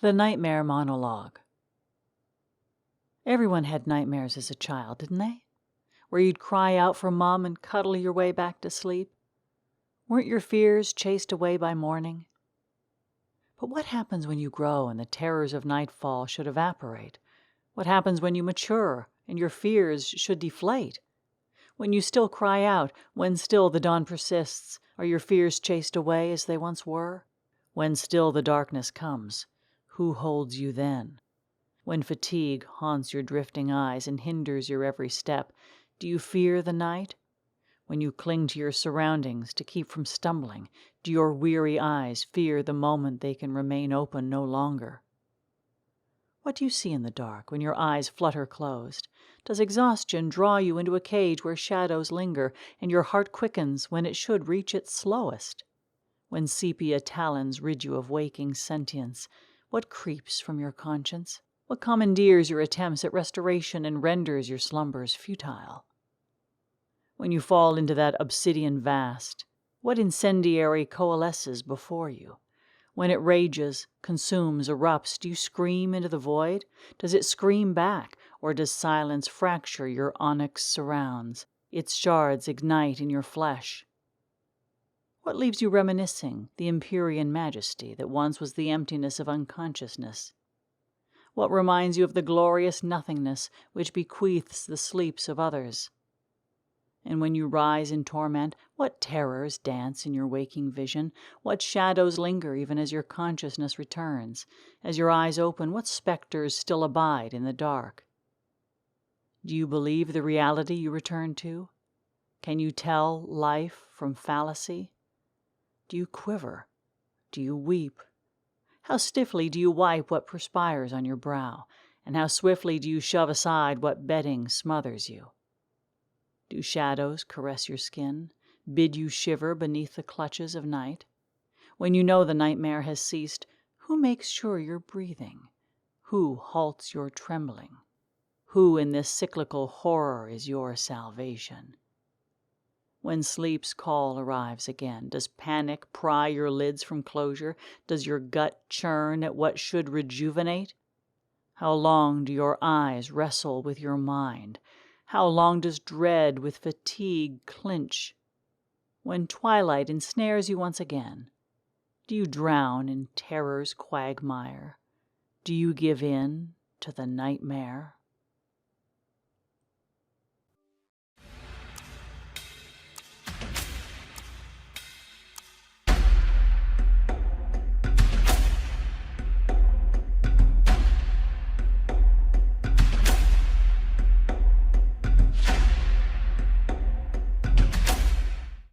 The Nightmare Monologue. Everyone had nightmares as a child, didn't they? Where you'd cry out for Mom and cuddle your way back to sleep. Weren't your fears chased away by morning? But what happens when you grow and the terrors of nightfall should evaporate? What happens when you mature and your fears should deflate? When you still cry out, when still the dawn persists, are your fears chased away as they once were? When still the darkness comes, who holds you then? When fatigue haunts your drifting eyes and hinders your every step, do you fear the night? When you cling to your surroundings to keep from stumbling, do your weary eyes fear the moment they can remain open no longer? What do you see in the dark when your eyes flutter closed? Does exhaustion draw you into a cage where shadows linger and your heart quickens when it should reach its slowest? When sepia talons rid you of waking sentience, what creeps from your conscience? What commandeers your attempts at restoration and renders your slumbers futile? When you fall into that obsidian vast, what incendiary coalesces before you? When it rages, consumes, erupts, do you scream into the void? Does it scream back, or does silence fracture your onyx surrounds, its shards ignite in your flesh? What leaves you reminiscing the Empyrean majesty that once was the emptiness of unconsciousness? What reminds you of the glorious nothingness which bequeaths the sleeps of others? And when you rise in torment, what terrors dance in your waking vision? What shadows linger even as your consciousness returns? As your eyes open, what specters still abide in the dark? Do you believe the reality you return to? Can you tell life from fallacy? Do you quiver? Do you weep? How stiffly do you wipe what perspires on your brow, and how swiftly do you shove aside what bedding smothers you? Do shadows caress your skin, bid you shiver beneath the clutches of night? When you know the nightmare has ceased, who makes sure you're breathing? Who halts your trembling? Who in this cyclical horror is your salvation? When sleep's call arrives again, does panic pry your lids from closure? Does your gut churn at what should rejuvenate? How long do your eyes wrestle with your mind? How long does dread with fatigue clinch? When twilight ensnares you once again, do you drown in terror's quagmire? Do you give in to the nightmare?